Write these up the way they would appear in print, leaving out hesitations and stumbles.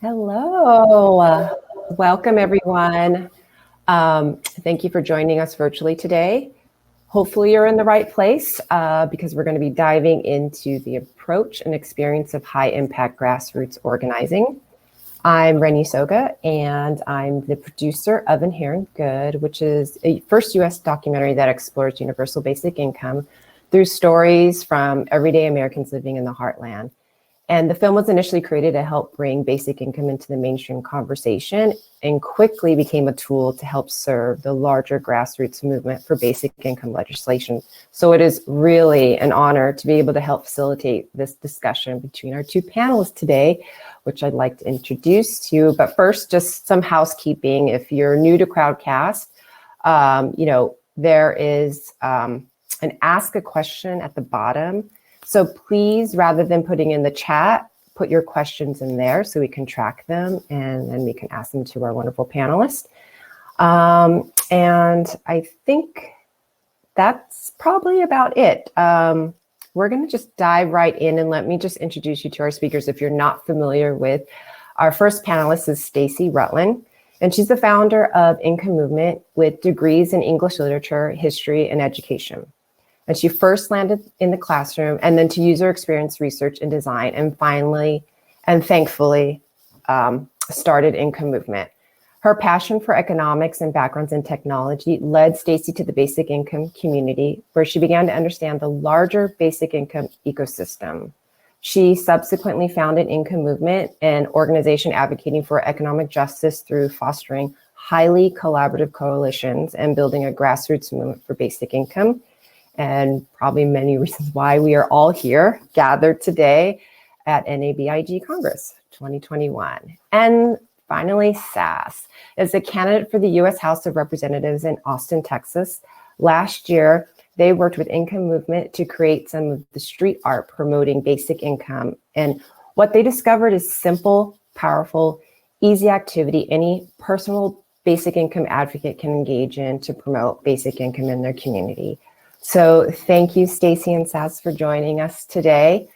Hello, welcome everyone. Thank you for joining us virtually today. Hopefully you're in the right place because we're going to be diving into the approach and experience of high impact grassroots organizing. I'm Rennie Soga and I'm the producer of Inherent Good, which is a first US documentary that explores universal basic income through stories from everyday Americans living in the heartland. And the film was initially created to help bring basic income into the mainstream conversation and quickly became a tool to help serve the larger grassroots movement for basic income legislation. So it is really an honor to be able to help facilitate this discussion between our two panelists today, which I'd like to introduce to you. But first, just some housekeeping. If you're new to Crowdcast, there is an ask a question at the bottom. So please, rather than putting in the chat, put your questions in there so we can track them and then we can ask them to our wonderful panelists. And I think that's probably about it. We're going to just dive right in and let me just introduce you to our speakers. If you're not familiar with our first panelist is Stacey Rutland, and she's the founder of Income Movement with degrees in English literature, history, and education. And she first landed in the classroom and then to user experience research and design, and finally, and thankfully, started Income Movement. Her passion for economics and backgrounds in technology led Stacey to the basic income community, where she began to understand the larger basic income ecosystem. She subsequently founded Income Movement, an organization advocating for economic justice through fostering highly collaborative coalitions and building a grassroots movement for basic income. And probably many reasons why we are all here gathered today at NABIG Congress 2021. And finally, Sass is a candidate for the U.S. House of Representatives in Austin, Texas. Last year, they worked with Income Movement to create some of the street art promoting basic income. And what they discovered is simple, powerful, easy activity any personal basic income advocate can engage in to promote basic income in their community. So thank you, Stacey and Sass, for joining us today.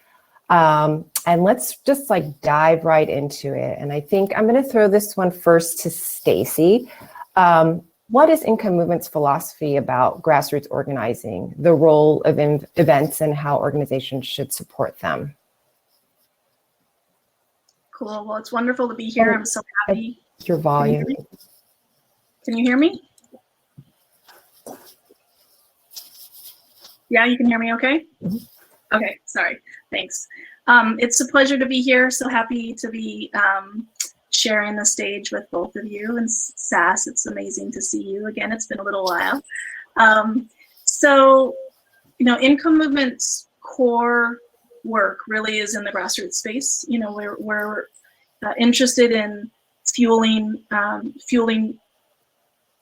And let's just dive right into it. And I think I'm going to throw this one first to Stacey. What is Income Movement's philosophy about grassroots organizing, the role of events, and how organizations should support them? Cool. Well, it's wonderful to be here. I'm so happy. Your volume. Can you hear me? Yeah, you can hear me okay? Mm-hmm. Okay, sorry, thanks. It's a pleasure to be here. So happy to be sharing the stage with both of you. And Sass, it's amazing to see you again. It's been a little while. Income Movement's core work really is in the grassroots space. We're interested in fueling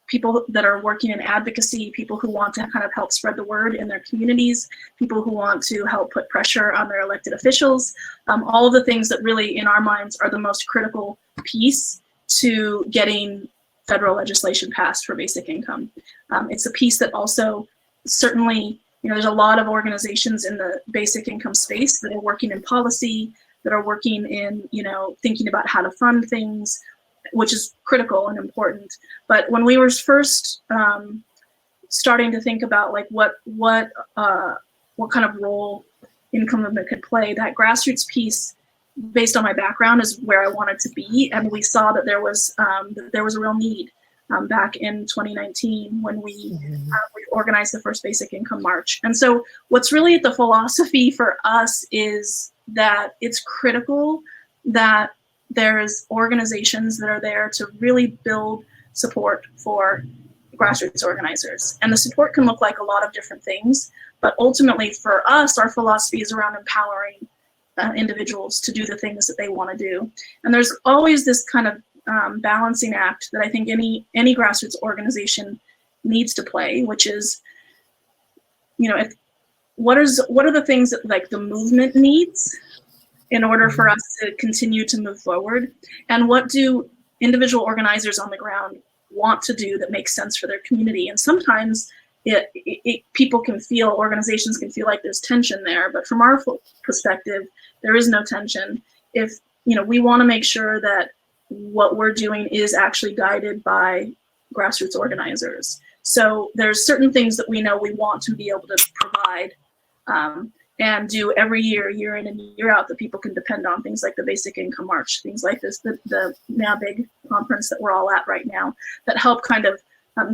people that are working in advocacy, people who want to kind of help spread the word in their communities, people who want to help put pressure on their elected officials, all of the things that really in our minds are the most critical piece to getting federal legislation passed for basic income. It's a piece that also certainly, there's a lot of organizations in the basic income space that are working in policy, that are working in, thinking about how to fund things, which is critical and important. But when we were first starting to think about what kind of role Income Movement could play, that grassroots piece, based on my background, is where I wanted to be. And we saw that there was a real need back in 2019 when we organized the first Basic Income March. And so what's really the philosophy for us is that it's critical that there's organizations that are there to really build support for grassroots organizers. And the support can look like a lot of different things, but ultimately for us, our philosophy is around empowering individuals to do the things that they want to do. And there's always this kind of balancing act that I think any grassroots organization needs to play, which is, what are the things that the movement needs in order for us to continue to move forward? And what do individual organizers on the ground want to do that makes sense for their community? And sometimes organizations can feel like there's tension there, but from our perspective, there is no tension. If we want to make sure that what we're doing is actually guided by grassroots organizers. So there's certain things that we know we want to be able to provide and do every year, year in and year out, that people can depend on. Things like the Basic Income March, things like this, the NABIG conference that we're all at right now, that help kind of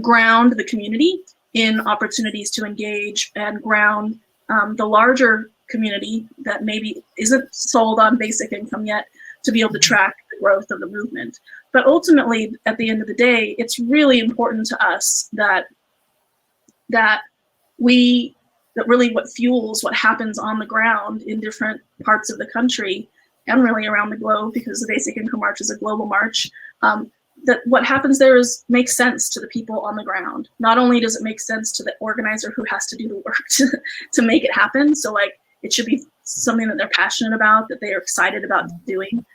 ground the community in opportunities to engage and ground the larger community that maybe isn't sold on basic income yet, to be able to track the growth of the movement. But ultimately, at the end of the day, it's really important to us that really what fuels what happens on the ground in different parts of the country and really around the globe, because the Basic Income March is a global march, that what happens there makes sense to the people on the ground. Not only does it make sense to the organizer who has to do the work to make it happen, so like it should be something that they're passionate about, that they are excited about doing,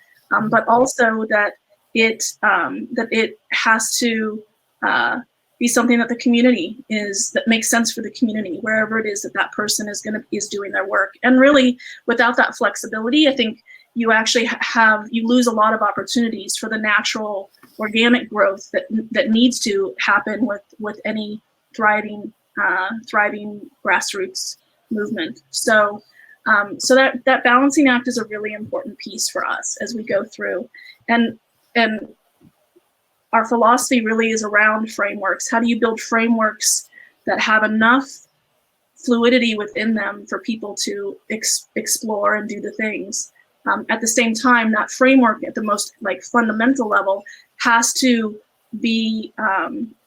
but also that it has to be something that the community that makes sense for the community, wherever it is that person is doing their work. And really, without that flexibility, I think you actually you lose a lot of opportunities for the natural organic growth that needs to happen with any thriving grassroots movement. So that balancing act is a really important piece for us as we go through. And our philosophy really is around frameworks. How do you build frameworks that have enough fluidity within them for people to explore and do the things? At the same time, that framework at the most fundamental level has to be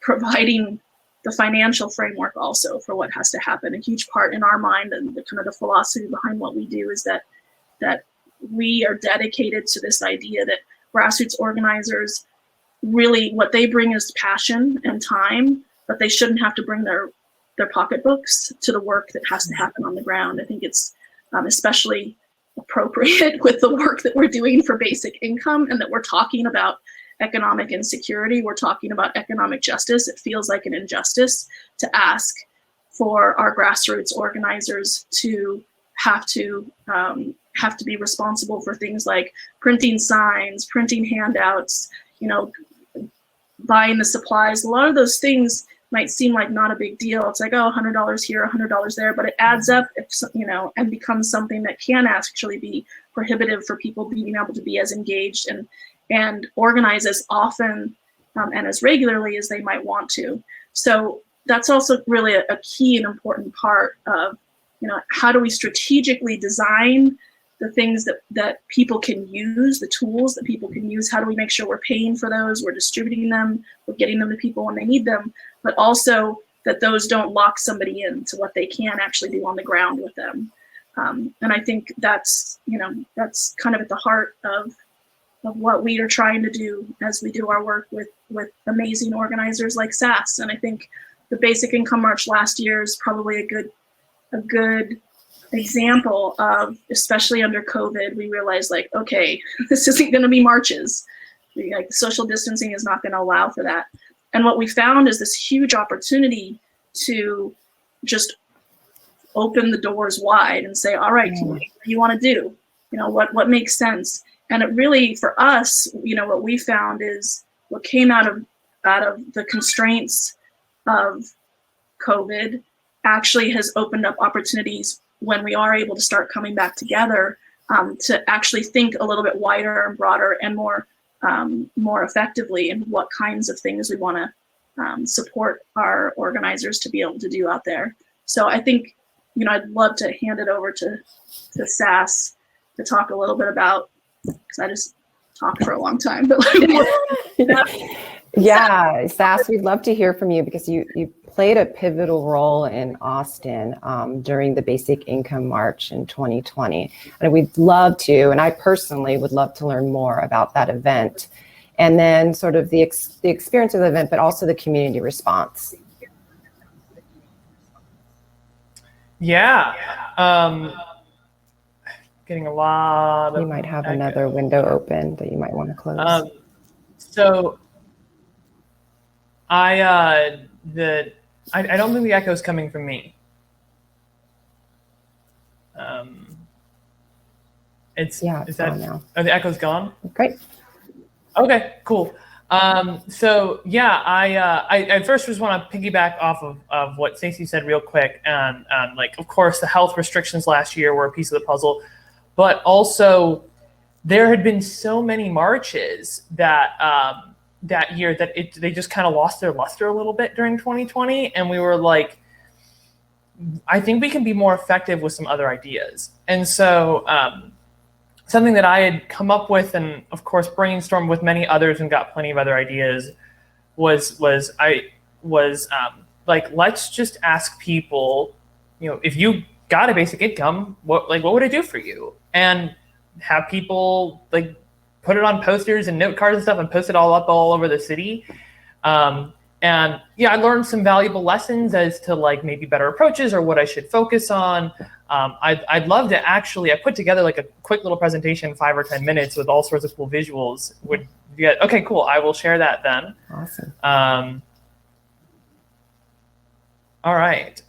providing the financial framework also for what has to happen. A huge part in our mind and the kind of the philosophy behind what we do is that we are dedicated to this idea that grassroots organizers, really what they bring is passion and time, but they shouldn't have to bring their pocketbooks to the work that has to happen on the ground. I think it's especially appropriate with the work that we're doing for basic income, and that we're talking about economic insecurity, we're talking about economic justice. It feels like an injustice to ask for our grassroots organizers to have to be responsible for things like printing signs, printing handouts, buying the supplies. A lot of those things might seem like not a big deal. It's like, oh, $100 here, $100 there, but it adds up, and becomes something that can actually be prohibitive for people being able to be as engaged and organize as often and as regularly as they might want to. So that's also really a key and important part of, how do we strategically design the things that people can use, the tools that people can use? How do we make sure we're paying for those, we're distributing them, we're getting them to people when they need them, but also that those don't lock somebody into what they can actually do on the ground with them. And I think that's kind of at the heart of what we are trying to do as we do our work with amazing organizers like Sass. And I think the Basic Income March last year is probably a good example of, especially under COVID, we realized okay, this isn't going to be marches. Social distancing is not going to allow for that. And what we found is this huge opportunity to just open the doors wide and say, all right, what do you want to do? What makes sense? And it really, for us, what we found is what came out of the constraints of COVID actually has opened up opportunities when we are able to start coming back together to actually think a little bit wider and broader and more effectively in what kinds of things we want to support our organizers to be able to do out there. So I think, I'd love to hand it over to Sass to talk a little bit about, because I just talked for a long time. But yeah, Sass, we'd love to hear from you, because you played a pivotal role in Austin during the Basic Income March in 2020. And we'd love to, and I personally would love to learn more about that event, and then sort of the experience of the event, but also the community response. Yeah. Getting a lot of You might have echo. another window open that you might want to close. So I don't think the echo is coming from me. It's gone now. Oh, the echo's gone? Great. Okay, cool. So yeah, I first just want to piggyback off of what Stacey said real quick, and like, of course, the health restrictions last year were a piece of the puzzle, but also there had been so many marches that that year that they just kind of lost their luster a little bit during 2020, and we were like, I think we can be more effective with some other ideas, and so. Something that I had come up with, and of course brainstormed with many others and got plenty of other ideas, was like, let's just ask people, if you got a basic income, what would it do for you? And have people like put it on posters and note cards and stuff and post it all up all over the city. And yeah, I learned some valuable lessons as to like maybe better approaches or what I should focus on. I'd love to I put together like a quick little presentation, 5 or 10 minutes with all sorts of cool visuals. Okay, cool. I will share that then. Awesome. All right.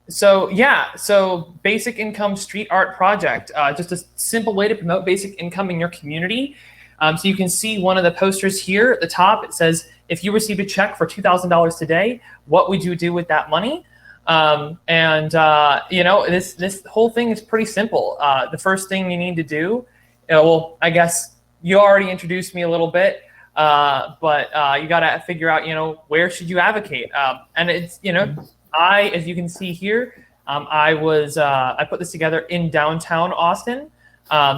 So basic income street art project, just a simple way to promote basic income in your community. So you can see one of the posters here at the top. It says, if you received a check for $2,000 today, what would you do with that money? This whole thing is pretty simple. The first thing you need to do, well, I guess you already introduced me a little bit, but you got to figure out, where should you advocate? And it's, as you can see here, I put this together in downtown Austin.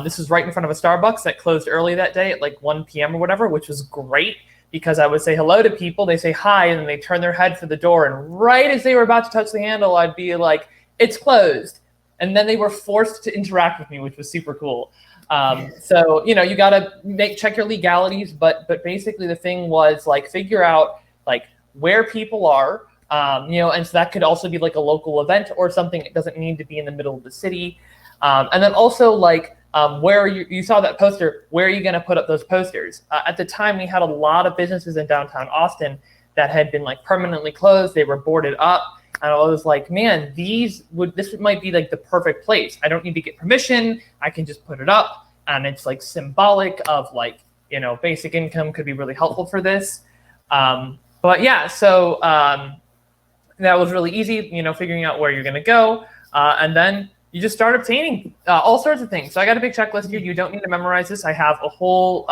This is right in front of a Starbucks that closed early that day at like 1 p.m. or whatever, which was great because I would say hello to people, they say hi, and then they turn their head for the door. And right as they were about to touch the handle, I'd be like, it's closed. And then they were forced to interact with me, which was super cool. So, you got to check your legalities, but basically the thing was like, figure out like where people are, and so that could also be like a local event or something. It doesn't need to be in the middle of the city. And then also like, where you saw that poster, where are you going to put up those posters? At the time, we had a lot of businesses in downtown Austin that had been like permanently closed. They were boarded up. And I was like, man, this might be like the perfect place. I don't need to get permission. I can just put it up. And it's like symbolic of like, basic income could be really helpful for this. But yeah, so that was really easy, figuring out where you're going to go. And then you just start obtaining all sorts of things. So I got a big checklist here. You don't need to memorize this. I have a whole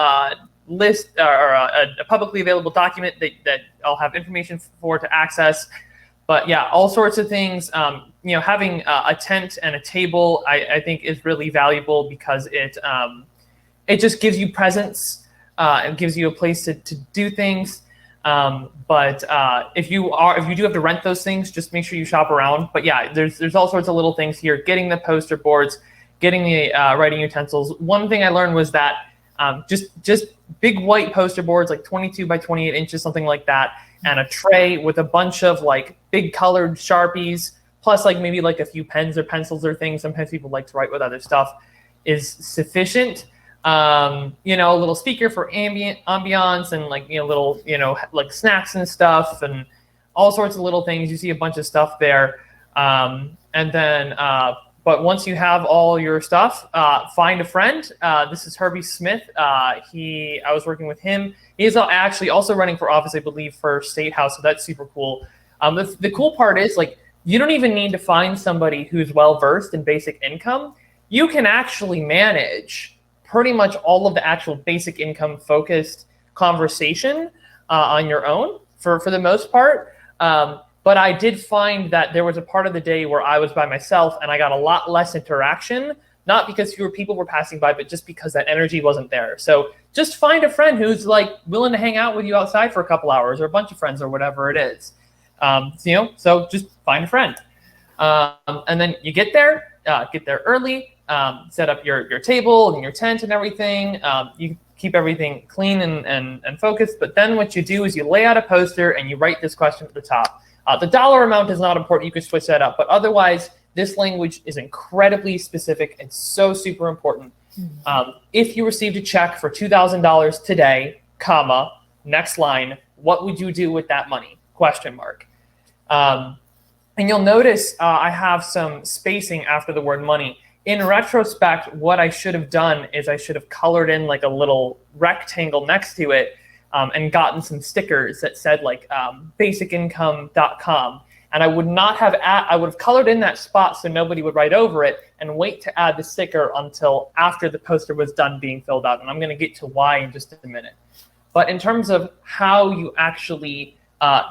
list or a publicly available document that I'll have information for to access. But yeah, all sorts of things. Having a tent and a table, I think is really valuable because it just gives you presence. It gives you a place to do things. But if you do have to rent those things, just make sure you shop around. But yeah, there's all sorts of little things here. Getting the poster boards, getting the writing utensils. One thing I learned was that just big white poster boards, like 22 by 28 inches, something like that, and a tray with a bunch of like big colored Sharpies, plus like maybe like a few pens or pencils or things. Sometimes people like to write with other stuff, is sufficient. A little speaker for ambiance and like, little, like snacks and stuff and all sorts of little things. You see a bunch of stuff there. And then, but once you have all your stuff, find a friend. This is Herbie Smith. I was working with him. He's actually also running for office, I believe, for State House. So that's super cool. The cool part is like, you don't even need to find somebody who's well-versed in basic income. You can actually manage pretty much all of the actual basic income focused conversation on your own for the most part. But I did find that there was a part of the day where I was by myself and I got a lot less interaction, not because fewer people were passing by, but just because that energy wasn't there. So just find a friend who's like willing to hang out with you outside for a couple hours, or a bunch of friends, or whatever it is. So just find a friend. And then you get there early. Set up your table and your tent and everything. You keep everything clean and focused. But then what you do is you lay out a poster and you write this question at the top. The dollar amount is not important. You can switch that up. But otherwise, this language is incredibly specific and so super important. If you received a check for $2,000 today, comma, next line, what would you do with that money? Question mark. And you'll notice I have some spacing after the word money. in retrospect, what I should have done is I should have colored in like a little rectangle next to it and gotten some stickers that said like basicincome.com. And I would not have, I would have colored in that spot so nobody would write over it and wait to add the sticker until after the poster was done being filled out. And I'm going to get to why in just a minute. But in terms of how you actually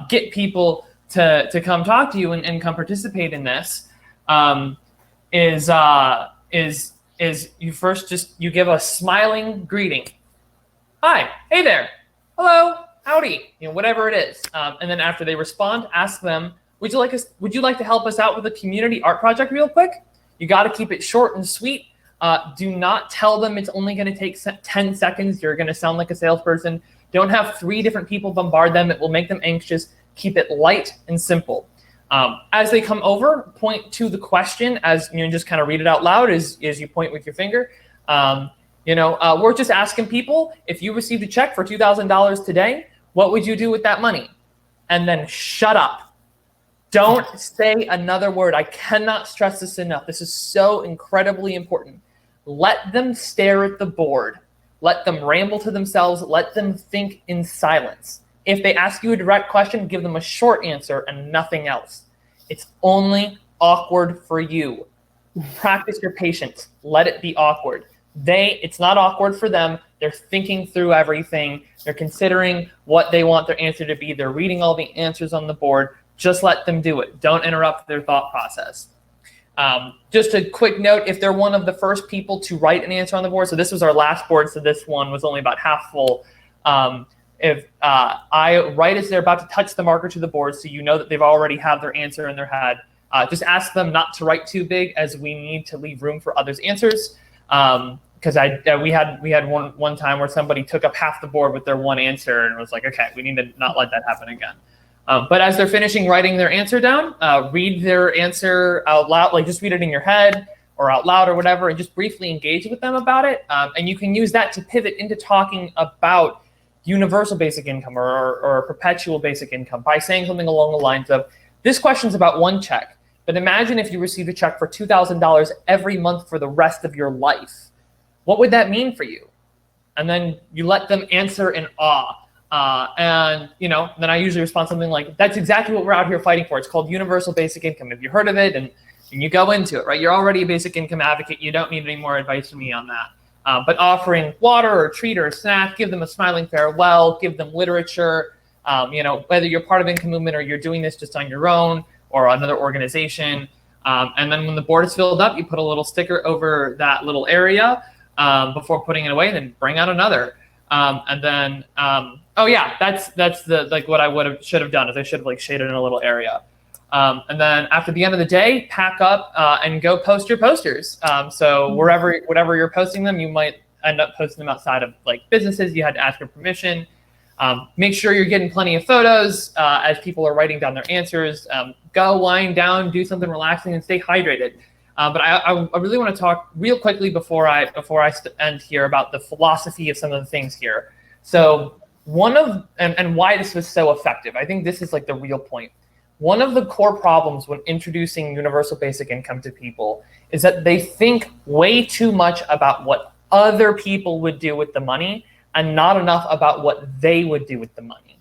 get people to come talk to you and come participate in this, is you first you give a smiling greeting. Hi, hey there, hello, howdy, whatever it is. And then after they respond, ask them, would you like to help us out with a community art project real quick? You got to keep it short and sweet. Do not tell them it's only going to take 10 seconds. You're going to sound like a salesperson. Don't have 3 different people bombard them. It will make them anxious. Keep it light and simple. As they come over, point to the question as just kind of read it out loud as you point with your finger. We're just asking people, if you received a check for $2,000 today, what would you do with that money? And then shut up. Don't say another word. I cannot stress this enough. This is so incredibly important. Let them stare at the board. Let them ramble to themselves. Let them think in silence. If they ask you a direct question, give them a short answer and nothing else. It's only awkward for you. Practice your patience. Let it be awkward. It's not awkward for them. They're thinking through everything. They're considering what they want their answer to be. They're reading all the answers on the board. Just let them do it. Don't interrupt their thought process. Just a quick note, if they're one of the first people to write an answer on the board, so this was our last board, so this one was only about half full. If right as they're about to touch the marker to the board, so you know that they've already have their answer in their head, just ask them not to write too big, as we need to leave room for others' answers. Because we had one time where somebody took up half the board with their one answer and was like, okay, we need to not let that happen again. But as they're finishing writing their answer down, read their answer out loud, like just read it in your head or out loud or whatever, and just briefly engage with them about it. And you can use that to pivot into talking about universal basic income or perpetual basic income by saying something along the lines of, this question's about one check, but imagine if you received a check for $2,000 every month for the rest of your life. What would that mean for you? And then you let them answer in awe. Then I usually respond something like, that's exactly what we're out here fighting for. It's called universal basic income. If you heard of it and you go into it, right? You're already a basic income advocate. You don't need any more advice from me on that. But offering water or a treat or a snack, give them a smiling farewell, give them literature, whether you're part of income movement or you're doing this just on your own or another organization. And then when the board is filled up, you put a little sticker over that little area before putting it away, and then bring out another. That's what I should have done is I should have shaded in a little area. And then after the end of the day, pack up and go post your posters. So whatever you're posting them, you might end up posting them outside of businesses. You had to ask for permission. Make sure you're getting plenty of photos as people are writing down their answers. Go wind down, do something relaxing, and stay hydrated. But I really want to talk real quickly before I end here about the philosophy of some of the things here. So and why this was so effective. I think this is the real point. One of the core problems when introducing universal basic income to people is that they think way too much about what other people would do with the money and not enough about what they would do with the money.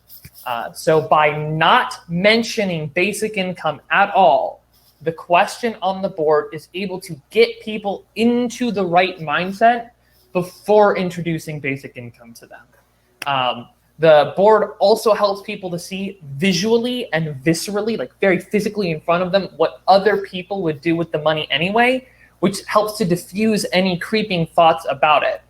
So by not mentioning basic income at all, the question on the board is able to get people into the right mindset before introducing basic income to them. The board also helps people to see visually and viscerally, very physically in front of them, what other people would do with the money anyway, which helps to diffuse any creeping thoughts about it.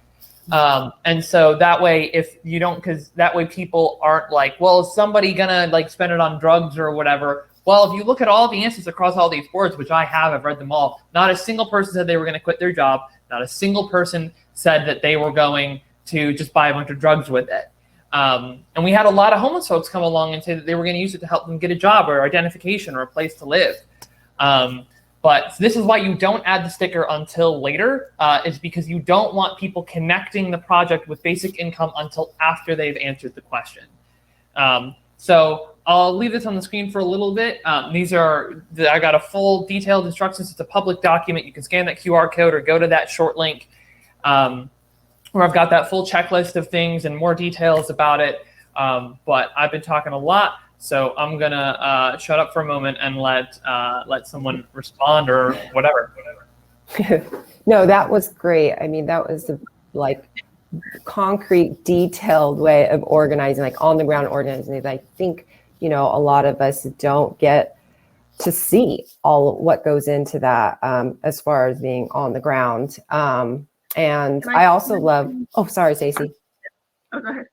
And so that way, because that way people aren't well, is somebody gonna spend it on drugs or whatever? Well, if you look at all the answers across all these boards, which I've read them all, not a single person said they were gonna quit their job. Not a single person said that they were going to just buy a bunch of drugs with it. And we had a lot of homeless folks come along and say that they were going to use it to help them get a job or identification or a place to live. But this is why you don't add the sticker until later, is because you don't want people connecting the project with basic income until after they've answered the question. So I'll leave this on the screen for a little bit. I got a full detailed instructions. It's a public document. You can scan that QR code or go to that short link where I've got that full checklist of things and more details about it. But I've been talking a lot, so I'm gonna shut up for a moment and let someone respond or whatever. No, that was great. I mean, that was like concrete, detailed way of organizing, like on the ground organizing. I think, a lot of us don't get to see all what goes into that as far as being on the ground. And I also love, oh, sorry, Stacey. Oh, go ahead.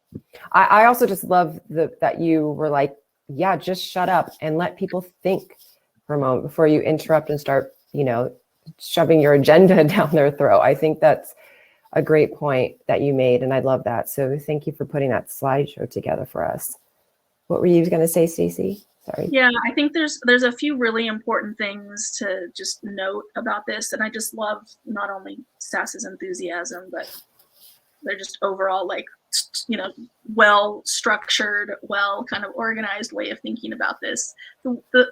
I also just love that you were like, yeah, just shut up and let people think for a moment before you interrupt and start, shoving your agenda down their throat. I think that's a great point that you made, and I love that. So thank you for putting that slideshow together for us. What were you going to say, Stacey? Sorry. Yeah, I think there's a few really important things to just note about this, and I just love not only Sass's enthusiasm, but they're just overall like, well structured, well kind of organized way of thinking about this.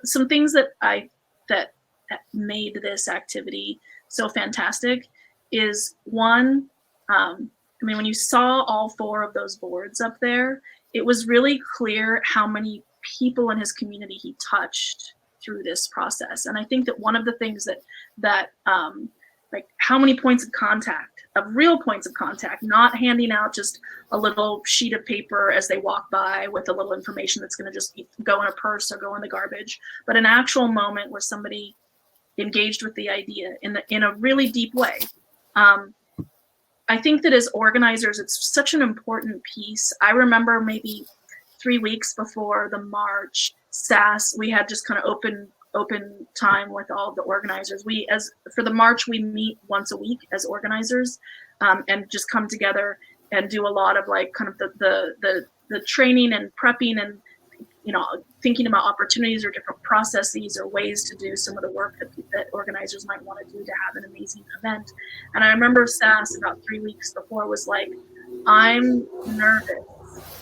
Some things that made this activity so fantastic is one, when you saw all 4 of those boards up there, it was really clear how many people in his community he touched through this process. And I think that one of the things that like how many points of contact, of real points of contact, not handing out just a little sheet of paper as they walk by with a little information that's going to just go in a purse or go in the garbage, but an actual moment where somebody engaged with the idea in a really deep way. I think that as organizers, it's such an important piece. I remember maybe 3 weeks before the march, Sass, we had just kind of open time with all of the organizers. For the march, we meet once a week as organizers and just come together and do a lot of like kind of the training and prepping and thinking about opportunities or different processes or ways to do some of the work that organizers might want to do to have an amazing event. And I remember Sass about 3 weeks before was like, I'm nervous.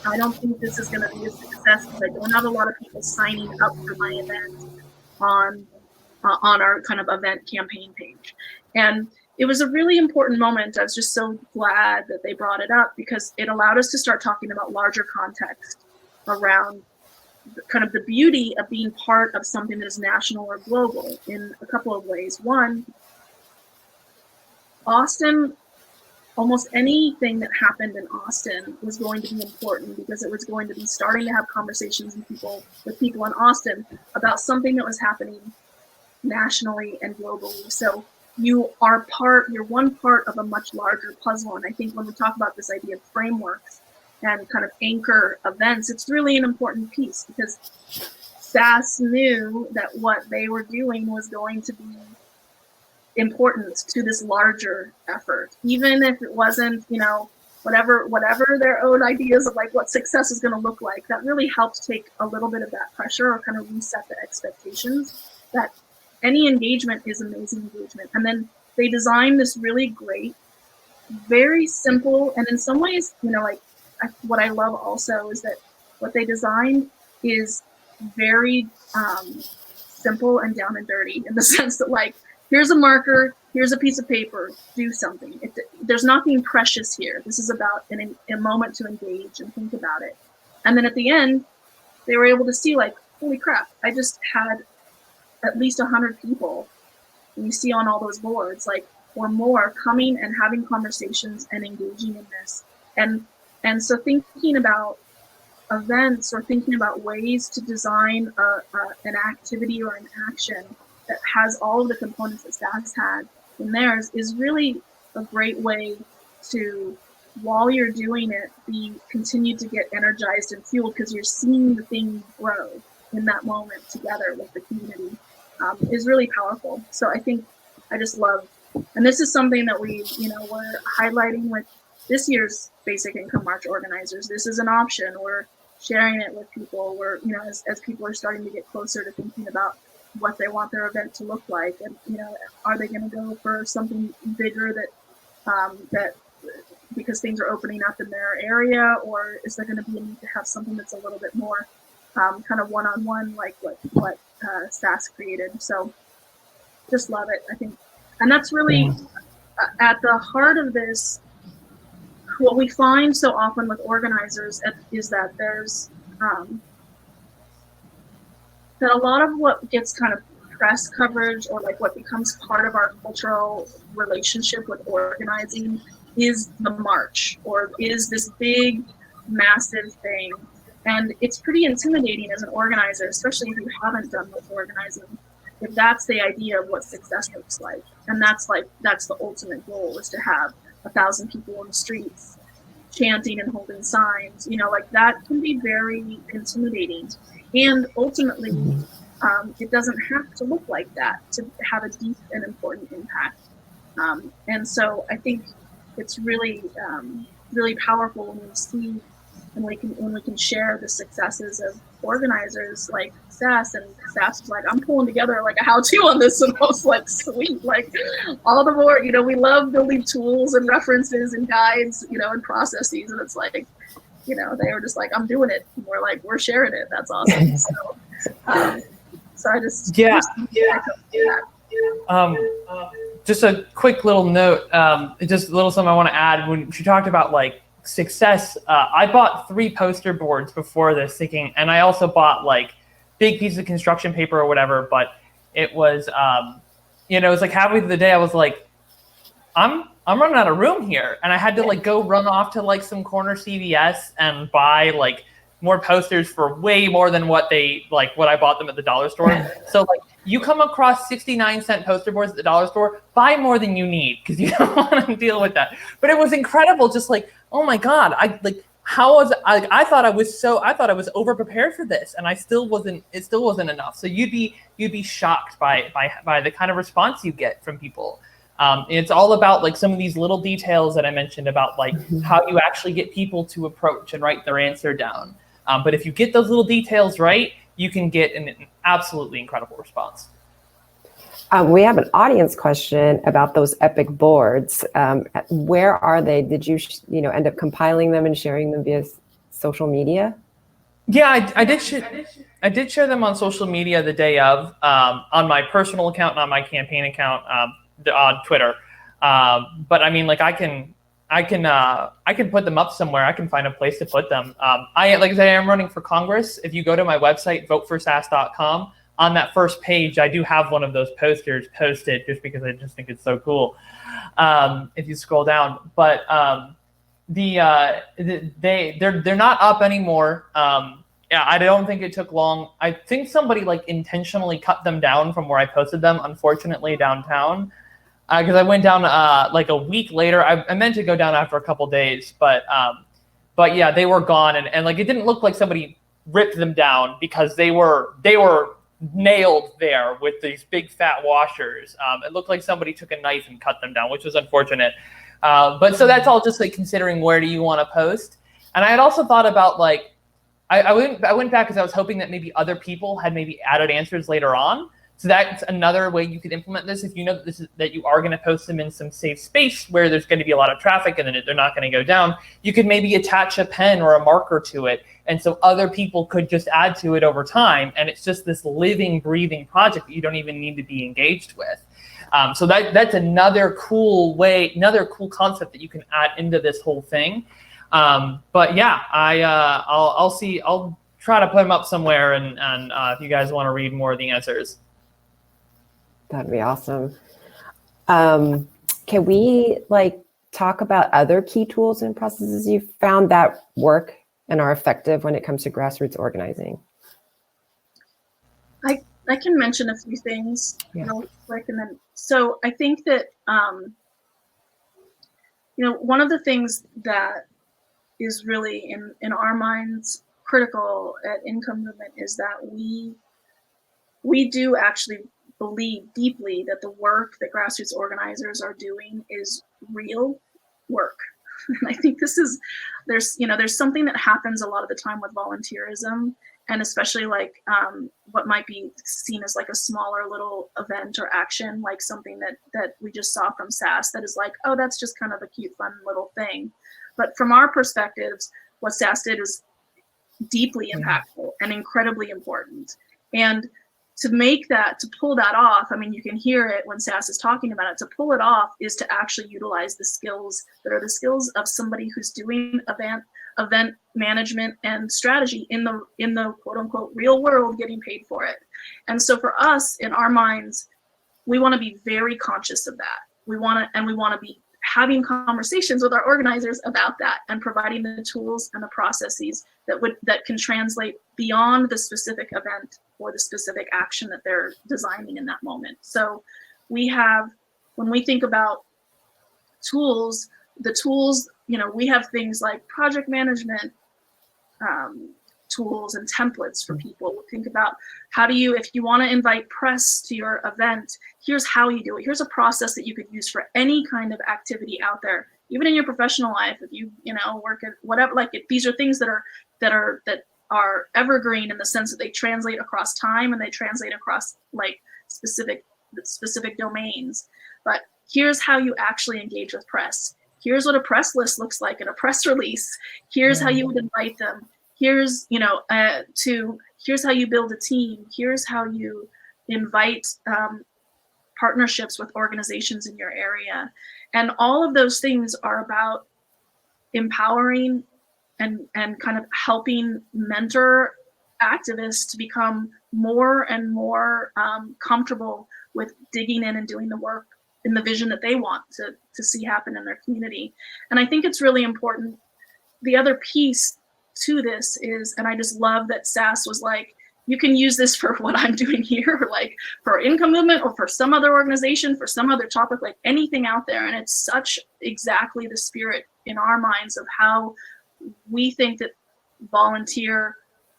I don't think this is going to be a success because I don't have a lot of people signing up for my event on our kind of event campaign page. And it was a really important moment. I was just so glad that they brought it up because it allowed us to start talking about larger context around kind of the beauty of being part of something that is national or global in a couple of ways. One, Austin, almost anything that happened in Austin was going to be important because it was going to be starting to have conversations with people in Austin about something that was happening nationally and globally. So you're one part of a much larger puzzle. And I think when we talk about this idea of frameworks and kind of anchor events, it's really an important piece because Sass knew that what they were doing was going to be important to this larger effort, even if it wasn't, whatever their own ideas of like what success is going to look like. That really helped take a little bit of that pressure or kind of reset the expectations that any engagement is amazing engagement. And then they designed this really great, very simple, and in some ways, what I love also is that what they designed is very simple and down and dirty in the sense that like, here's a marker, here's a piece of paper, do something. There's nothing precious here. This is about a moment to engage and think about it. And then at the end, they were able to see like, holy crap, I just had at least 100 people, and you see on all those boards, like, or more coming and having conversations and engaging in this. And so thinking about events or thinking about ways to design an activity or an action that has all of the components that Sass had in theirs is really a great way to, while you're doing it, continue to get energized and fueled because you're seeing the thing grow in that moment together with the community is really powerful. So I think I just love, and this is something that we're highlighting with this year's Basic Income March organizers. This is an option. We're sharing it with people. We're, as people are starting to get closer to thinking about what they want their event to look like, and are they going to go for something bigger that because things are opening up in their area, or is there going to be a need to have something that's a little bit more kind of one-on-one, like what Sass created. So just love it, I think. And that's really at the heart of this. What we find so often with organizers is that there's that a lot of what gets kind of press coverage, or like what becomes part of our cultural relationship with organizing, is the march, or is this big, massive thing. And it's pretty intimidating as an organizer, especially if you haven't done much organizing, if that's the idea of what success looks like. And that's the ultimate goal, is to have 1,000 people on the streets chanting and holding signs, like that can be very intimidating. And ultimately, it doesn't have to look like that to have a deep and important impact. And so I think it's really, really powerful when we see, and when we can share the successes of organizers like Sass. And Sass was like, I'm pulling together like a how-to on this, and I was like, sweet, like all the more, we love building tools and references and guides, and processes, and it's like, they were just like, I'm doing it, and we're like, we're sharing it. That's awesome. So I just just a quick little note, just a little something I want to add. When she talked about like success, I bought 3 poster boards before this, thinking, and I also bought like big pieces of construction paper or whatever. But it was, it was like halfway through the day, I was like, I'm running out of room here, and I had to like go run off to like some corner CVS and buy like more posters for way more than what I bought them at the dollar store. So like, you come across 69-cent poster boards at the dollar store, buy more than you need, because you don't want to deal with that. But it was incredible, just like, oh my God, I thought I was over prepared for this, and it still wasn't enough. So you'd be shocked by the kind of response you get from people. It's all about like some of these little details that I mentioned about like how you actually get people to approach and write their answer down. But if you get those little details right, you can get an absolutely incredible response. We have an audience question about those epic boards. Where are they? Did you, end up compiling them and sharing them via social media? Yeah, I did share them on social media the day of, on my personal account and on my campaign account on Twitter. But I mean, like I can put them up somewhere. I can find a place to put them. I am running for Congress. If you go to my website, voteforsass.com, on that first page, I do have one of those posters posted, just because I just think it's so cool. If you scroll down, but they're not up anymore. I don't think it took long. I think somebody like intentionally cut them down from where I posted them, unfortunately, downtown. Because I went down like a week later. I meant to go down after a couple days, but yeah, they were gone, and like it didn't look like somebody ripped them down, because they were nailed there with these big fat washers. It looked like somebody took a knife and cut them down, which was unfortunate. But so that's all just like considering where do you want to post. And I had also thought about like I went back because I was hoping that maybe other people had maybe added answers later on. So that's another way you could implement this. If you know that you are going to post them in some safe space where there's going to be a lot of traffic and then they're not going to go down, you could maybe attach a pen or a marker to it. And so other people could just add to it over time. And it's just this living, breathing project that you don't even need to be engaged with. So that's another cool concept that you can add into this whole thing. But yeah, I'll try to put them up somewhere, and if you guys want to read more of the answers. That'd be awesome. Can we talk about other key tools and processes you've found that work and are effective when it comes to grassroots organizing? I can mention a few things real quick, and then so I think that one of the things that is really in our minds critical at Income Movement is that we do actually believe deeply that the work that grassroots organizers are doing is real work. And I think there's something that happens a lot of the time with volunteerism, and especially what might be seen as like a smaller little event or action, like something that we just saw from Sass that is like, oh, that's just kind of a cute, fun little thing. But from our perspectives, what Sass did was deeply impactful and incredibly important. And to make that, to pull that off, I mean, you can hear it when Sass is talking about it, to pull it off is to actually utilize the skills that are the skills of somebody who's doing event management and strategy in the quote unquote real world, getting paid for it. And so for us, in our minds, we want to be very conscious of that. We want to be having conversations with our organizers about that and providing the tools and the processes that can translate beyond the specific event or the specific action that they're designing in that moment. So we have, when we think about tools, the tools, you know, we have things like project management tools and templates for people. Think about how do you, if you want to invite press to your event, here's how you do it. Here's a process that you could use for any kind of activity out there, even in your professional life. If you work at whatever, like these are things that are evergreen in the sense that they translate across time and they translate across like specific domains. But here's how you actually engage with press. Here's what a press list looks like in a press release. Here's how you would invite them. Here's, here's how you build a team. Here's how you invite partnerships with organizations in your area. And all of those things are about empowering and kind of helping mentor activists to become more and more comfortable with digging in and doing the work in the vision that they want to see happen in their community. And I think it's really important. The other piece to this is, and I just love that Sass was like, you can use this for what I'm doing here, like for income movement or for some other organization, for some other topic, like anything out there. And it's such exactly the spirit in our minds of how we think that volunteer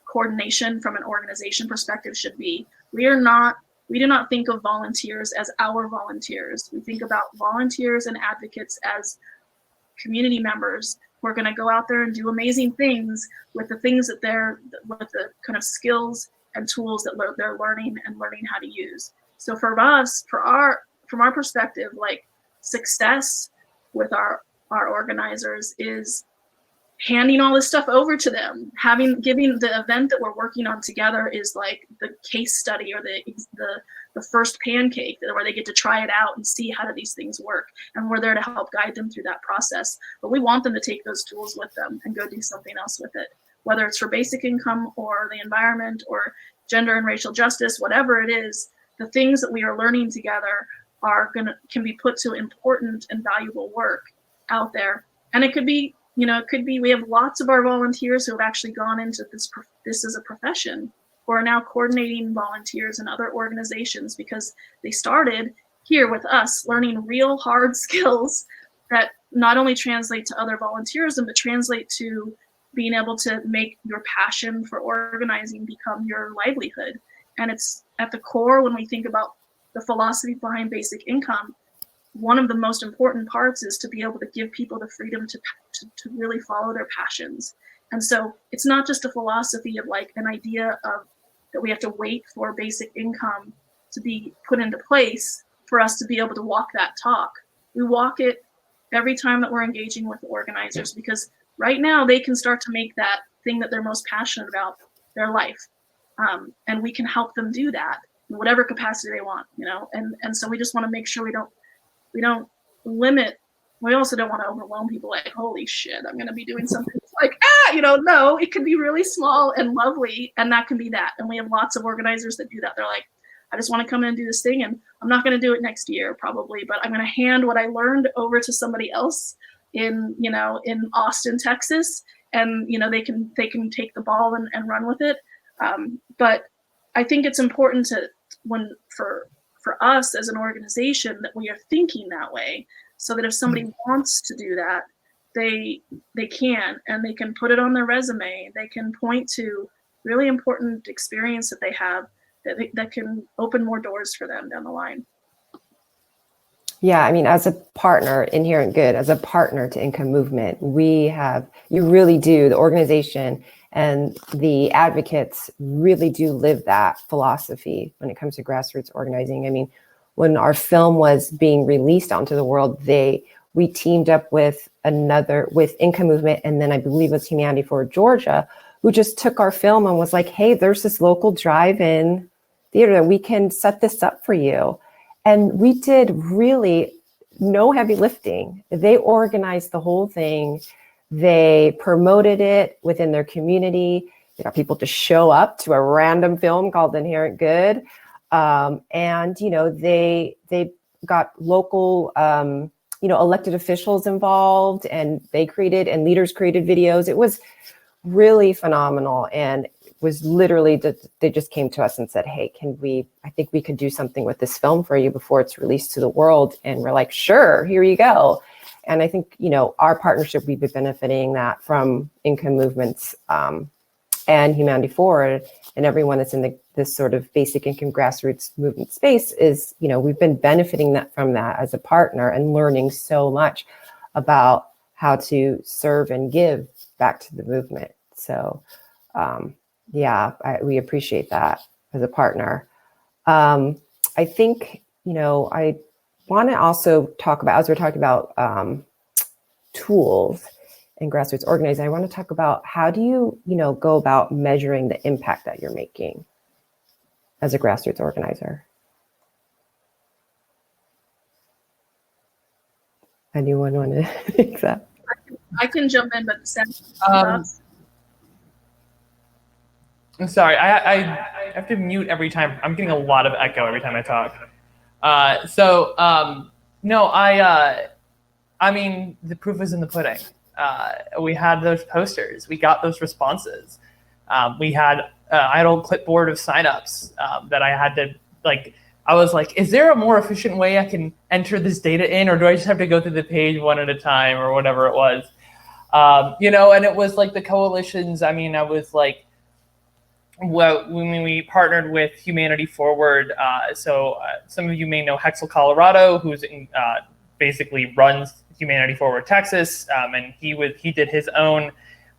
coordination from an organization perspective should be. We do not think of volunteers as our volunteers. We think about volunteers and advocates as community members who are going to go out there and do amazing things with the things that with the kind of skills and tools that they're learning how to use. So for us, from our perspective, like success with our organizers is handing all this stuff over to them, giving the event that we're working on together is like the case study or the first pancake where they get to try it out and see how do these things work. And we're there to help guide them through that process. But we want them to take those tools with them and go do something else with it, whether it's for basic income or the environment or gender and racial justice, whatever it is. The things that we are learning together can be put to important and valuable work out there. And it could be, we have lots of our volunteers who have actually gone into this as a profession, who are now coordinating volunteers in other organizations because they started here with us learning real hard skills that not only translate to other volunteerism, but translate to being able to make your passion for organizing become your livelihood. And it's at the core when we think about the philosophy behind basic income. One of the most important parts is to be able to give people the freedom to really follow their passions. And so it's not just a philosophy of like an idea of that we have to wait for basic income to be put into place for us to be able to walk that talk. We walk it every time that we're engaging with organizers, because right now they can start to make that thing that they're most passionate about their life. And we can help them do that in whatever capacity they want, and so we just want to make sure we don't limit. We also don't want to overwhelm people like, holy shit, I'm going to be doing something like, no, it can be really small and lovely. And that can be that. And we have lots of organizers that do that. They're like, I just want to come in and do this thing. And I'm not going to do it next year probably, but I'm going to hand what I learned over to somebody else in Austin, Texas. And, they can take the ball and run with it. But I think it's important for us as an organization that we are thinking that way, so that if somebody wants to do that, they can, and they can put it on their resume. They can point to really important experience that they have that can open more doors for them down the line. Yeah, I mean, as a partner, Inherent Good, as a partner to Income Movement, you really do, the organization and the advocates really do live that philosophy when it comes to grassroots organizing. I mean, when our film was being released onto the world, we teamed up with Income Movement, and then I believe it was Humanity for Georgia, who just took our film and was like, hey, there's this local drive-in theater that we can set this up for you. And we did really no heavy lifting. They organized the whole thing. They promoted it within their community. They got people to show up to a random film called Inherent Good. And, you know, they got local, you know, elected officials involved, and they created, and leaders created videos. It was really phenomenal. And it was literally, they just came to us and said, hey, I think we could do something with this film for you before it's released to the world. And we're like, sure, here you go. And I think, you know, our partnership, we've been benefiting that from Income Movements and Humanity Forward, and everyone that's in this sort of basic income grassroots movement space is, you know, we've been benefiting from that as a partner and learning so much about how to serve and give back to the movement. So yeah, we appreciate that as a partner. I think, you know, I want to also talk about, as we're talking about tools and grassroots organizing, I want to talk about how do you, you know, go about measuring the impact that you're making as a grassroots organizer? Anyone want to take that? I can jump in, but Sass, I'm sorry, I have to mute every time. I'm getting a lot of echo every time I talk. No, I mean, the proof is in the pudding. We had those posters. We got those responses. I had an old clipboard of signups that I had to, like, I was like, is there a more efficient way I can enter this data in, or do I just have to go through the page one at a time, or whatever it was? You know, and it was like the coalitions. I mean, I was like, well, when we partnered with Humanity Forward, some of you may know Hexel, Colorado, who's basically runs Humanity Forward Texas, and he did his own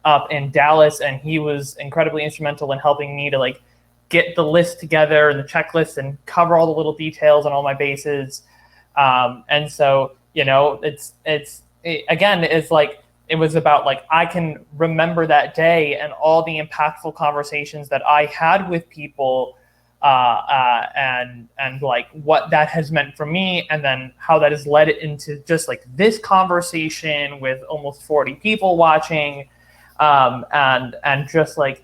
up in Dallas, and he was incredibly instrumental in helping me to like get the list together and the checklist and cover all the little details on all my bases. And so, you know, it's like, it was about like, I can remember that day and all the impactful conversations that I had with people, and like what that has meant for me, and then how that has led into just like this conversation with almost 40 people watching, and just like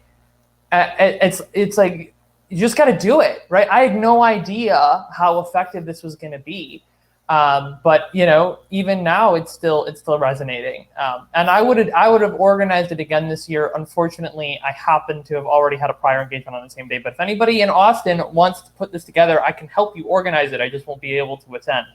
it's like you just got to do it, right? I had no idea how effective this was going to be, but you know, even now it's still resonating. And I would have organized it again this year. Unfortunately, I happen to have already had a prior engagement on the same day. But if anybody in Austin wants to put this together, I can help you organize it. I just won't be able to attend.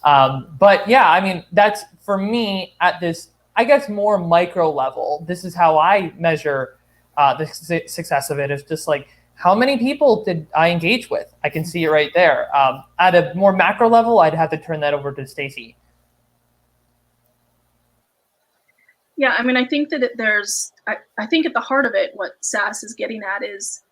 But yeah, I mean, that's for me at this, I guess, more micro level. This is how I measure the success of it. Is just like, how many people did I engage with? I can see it right there. At a more macro level, I'd have to turn that over to Stacey. Yeah, I mean, I think that I think at the heart of it, what Sass is getting at is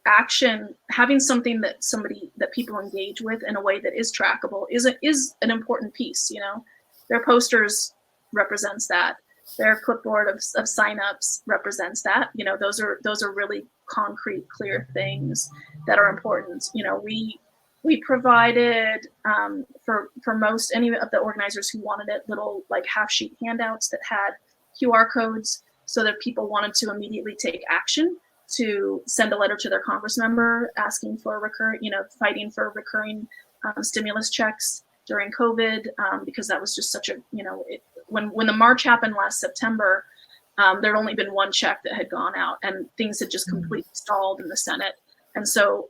action, having something that people engage with in a way that is trackable is an important piece. You know, their posters represents that. Their clipboard of signups represents that. You know, those are really concrete, clear things that are important. You know, we provided for most any of the organizers who wanted it, little like half sheet handouts that had QR codes, so that people wanted to immediately take action to send a letter to their Congress member asking for fighting for recurring stimulus checks during COVID, because that was just such a, you know, when the march happened last September, there had only been one check that had gone out, and things had just completely stalled in the Senate. And so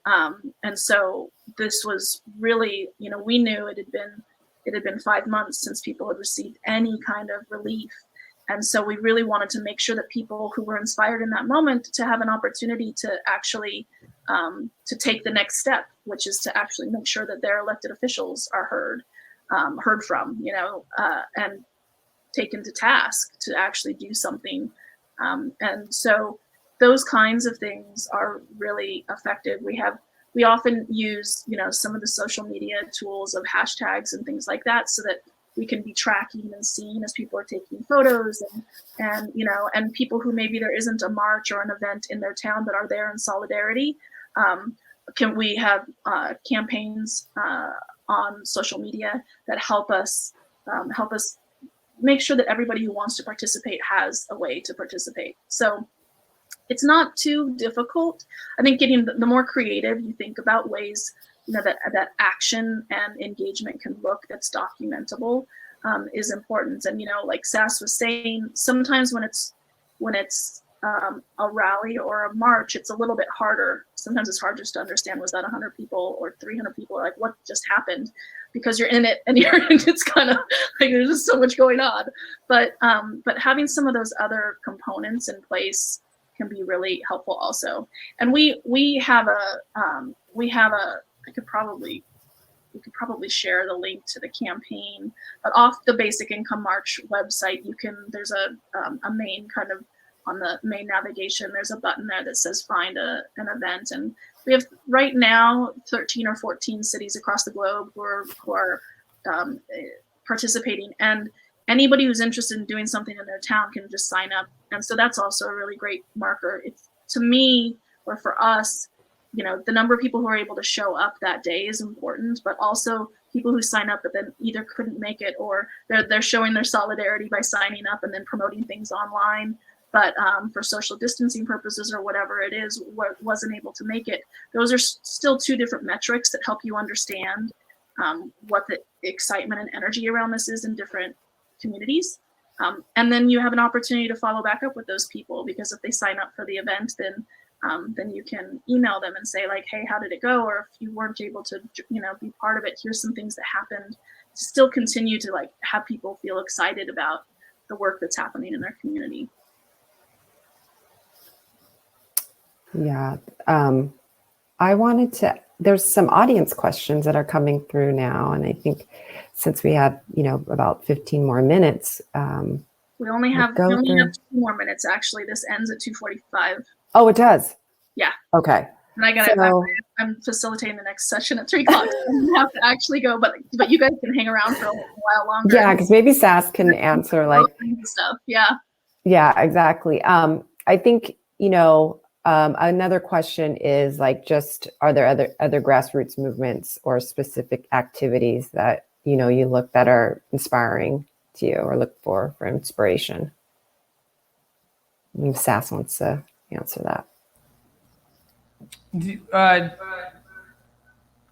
this was really, you know, we knew it had been 5 months since people had received any kind of relief. And so we really wanted to make sure that people who were inspired in that moment to have an opportunity to actually to take the next step, which is to actually make sure that their elected officials are heard from, you know, and taken to task to actually do something. And so those kinds of things are really effective. We often use, you know, some of the social media tools of hashtags and things like that, so that we can be tracking and seeing as people are taking photos, and you know, and people who maybe there isn't a march or an event in their town but are there in solidarity. Can we have campaigns on social media that help us make sure that everybody who wants to participate has a way to participate. So it's not too difficult. I think getting the more creative you think about ways, you know, that action and engagement can look that's documentable is important. And, you know, like Sass was saying, sometimes when it's a rally or a march, it's a little bit harder. Sometimes it's hard just to understand, was that 100 people or 300 people? Like, what just happened? Because you're in it and it's kind of like there's just so much going on. But having some of those other components in place can be really helpful also. And we have a we could probably share the link to the campaign, but off the Basic Income March website, there's a main kind of, on the main navigation, there's a button there that says find an event. And we have right now 13 or 14 cities across the globe who are participating, and anybody who's interested in doing something in their town can just sign up. And so that's also a really great marker. It's, to me, or for us, you know, the number of people who are able to show up that day is important, but also people who sign up but then either couldn't make it, or they're showing their solidarity by signing up and then promoting things online, but for social distancing purposes or whatever it is, wasn't able to make it. Those are still two different metrics that help you understand what the excitement and energy around this is in different communities. And then you have an opportunity to follow back up with those people, because if they sign up for the event, then you can email them and say, like, hey, how did it go? Or if you weren't able to, you know, be part of it, here's some things that happened, to still continue to like have people feel excited about the work that's happening in their community. Yeah. I wanted to, there's some audience questions that are coming through now. And I think since we have, you know, about 15 more minutes. We only have 2 more minutes, actually. This ends at 2:45. Oh, it does? Yeah. Okay. And I'm facilitating the next session at 3 o'clock. So I have to actually go, but you guys can hang around for a while longer. Yeah, because maybe Sass can answer like stuff. Yeah. Yeah, exactly. I think, you know, another question is like, just are there other grassroots movements or specific activities that, you know, you look that are inspiring to you or look for inspiration? I mean, Sass wants to answer that. Can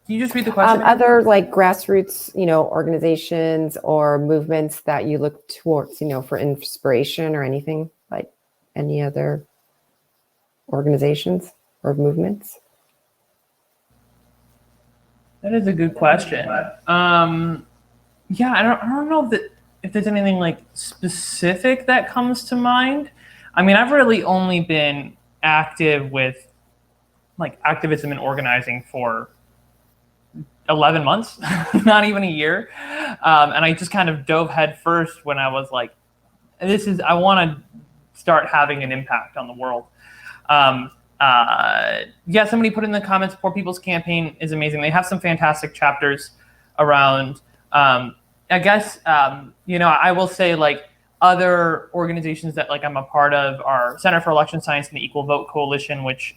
you just read the question? Other like grassroots, you know, organizations or movements that you look towards, you know, for inspiration or anything, like any other organizations or movements? That is a good question. Yeah, I don't know if there's anything like specific that comes to mind. I mean, I've really only been active with like activism and organizing for 11 months, not even a year. And I just kind of dove head first when I was like, I want to start having an impact on the world. Yeah, somebody put in the comments, Poor People's Campaign is amazing. They have some fantastic chapters around, I guess, you know, I will say like other organizations that like I'm a part of are Center for Election Science and the Equal Vote Coalition, which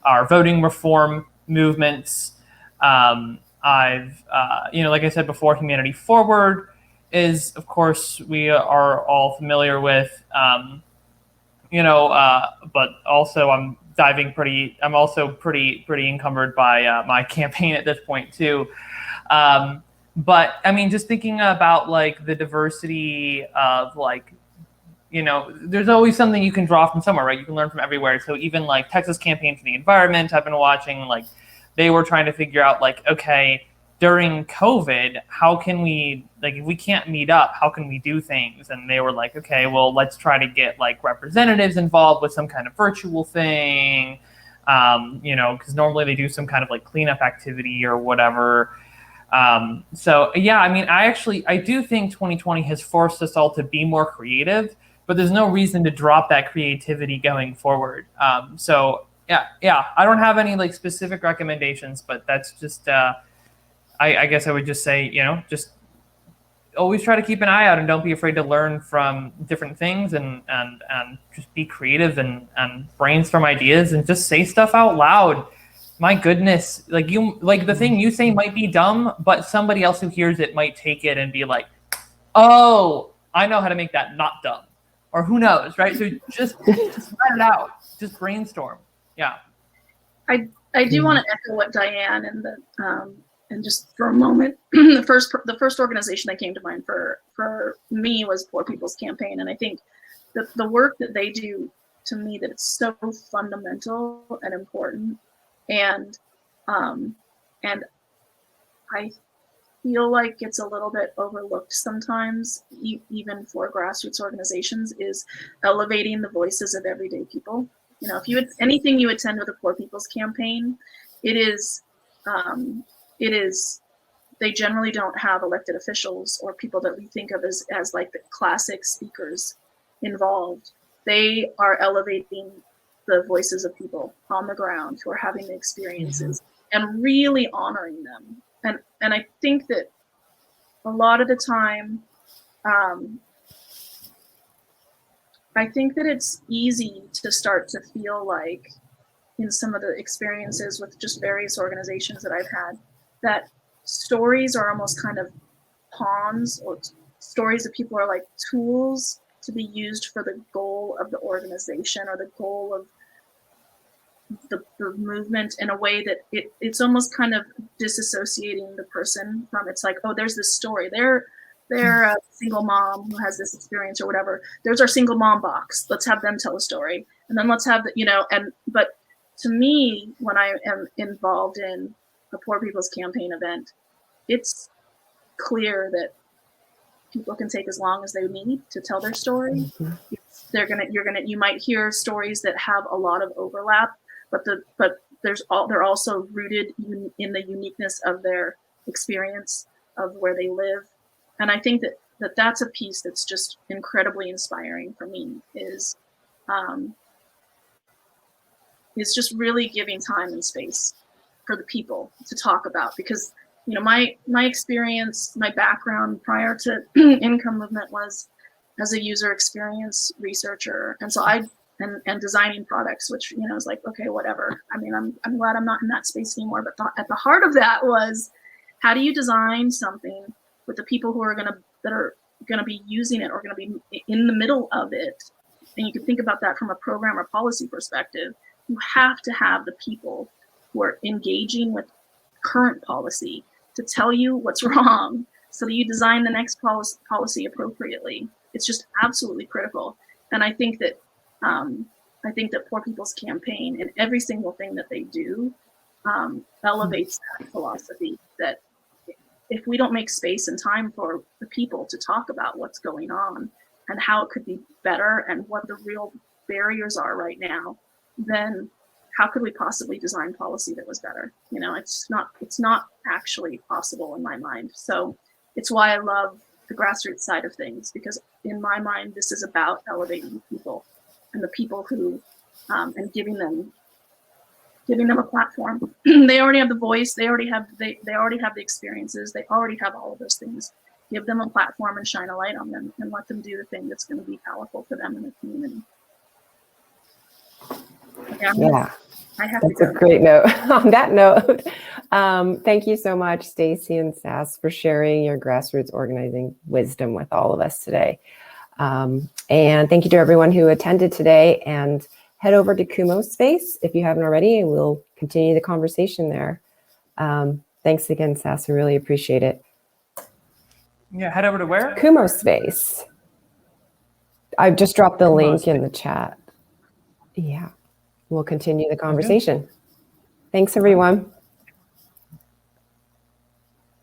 are voting reform movements. I've, you know, like I said before, Humanity Forward is, of course, we are all familiar with, you know, but also I'm also pretty encumbered by my campaign at this point too. But I mean, just thinking about like the diversity of like, you know, there's always something you can draw from somewhere, right? You can learn from everywhere. So even like Texas Campaign for the Environment, I've been watching, like they were trying to figure out like, okay, during COVID, how can we, like, if we can't meet up, how can we do things? And they were like, okay, well, let's try to get like representatives involved with some kind of virtual thing, you know, because normally they do some kind of like cleanup activity or whatever. So yeah, I mean, I do think 2020 has forced us all to be more creative, but there's no reason to drop that creativity going forward. So yeah, I don't have any like specific recommendations, but that's just, I guess I would just say, you know, just always try to keep an eye out and don't be afraid to learn from different things and just be creative and brainstorm ideas and just say stuff out loud. My goodness, like the thing you say might be dumb, but somebody else who hears it might take it and be like, oh, I know how to make that not dumb, or who knows, right? So just let it out, just brainstorm. Yeah. I do want to echo what Diane and just for a moment, the first organization that came to mind for me was Poor People's Campaign, and I think the work that they do, to me, that it's so fundamental and important, and I feel like it's a little bit overlooked sometimes, even for grassroots organizations, is elevating the voices of everyday people. You know, if you anything you attend with a Poor People's Campaign, it is they generally don't have elected officials or people that we think of as like the classic speakers involved. They are elevating the voices of people on the ground who are having the experiences and really honoring them. And I think that a lot of the time, I think that it's easy to start to feel like, in some of the experiences with just various organizations that I've had, that stories are almost kind of pawns, or stories that people are like tools to be used for the goal of the organization or the goal of the movement, in a way that it's almost kind of disassociating the person from, it's like, oh, there's this story. They're a single mom who has this experience or whatever. There's our single mom box. Let's have them tell a story. And then let's have but to me, when I am involved in a Poor People's Campaign event, it's clear that people can take as long as they need to tell their story. You might hear stories that have a lot of overlap, but they're also rooted in the uniqueness of their experience of where they live. And I think that that's a piece that's just incredibly inspiring for me, is just really giving time and space for the people to talk about. Because, you know, my experience, my background prior to Income Movement was as a user experience researcher. And so and designing products, which, you know, is like, okay, whatever. I mean, I'm glad I'm not in that space anymore. But at the heart of that was, how do you design something with the people who are gonna be using it, or gonna be in the middle of it? And you can think about that from a program or policy perspective. You have to have the people who are engaging with current policy to tell you what's wrong, so that you design the next policy appropriately. It's just absolutely critical. And I think that Poor People's Campaign, and every single thing that they do, elevates that philosophy, that if we don't make space and time for the people to talk about what's going on and how it could be better and what the real barriers are right now, then how could we possibly design policy that was better? You know, it's not actually possible in my mind. So it's why I love the grassroots side of things, because in my mind, this is about elevating people, and the people who, and giving them a platform. They already have the voice. They already have the experiences. They already have all of those things. Give them a platform and shine a light on them, and let them do the thing that's going to be powerful for them in the community. Yeah. That's a great note. On that note, thank you so much, Stacey and Sass, for sharing your grassroots organizing wisdom with all of us today. And thank you to everyone who attended today, and head over to Kumo's space if you haven't already, and we'll continue the conversation there. Thanks again, Sass. I really appreciate it. Yeah, head over to where? Kumo's space. I've just dropped the link in the chat. Yeah, we'll continue the conversation. Thanks, everyone.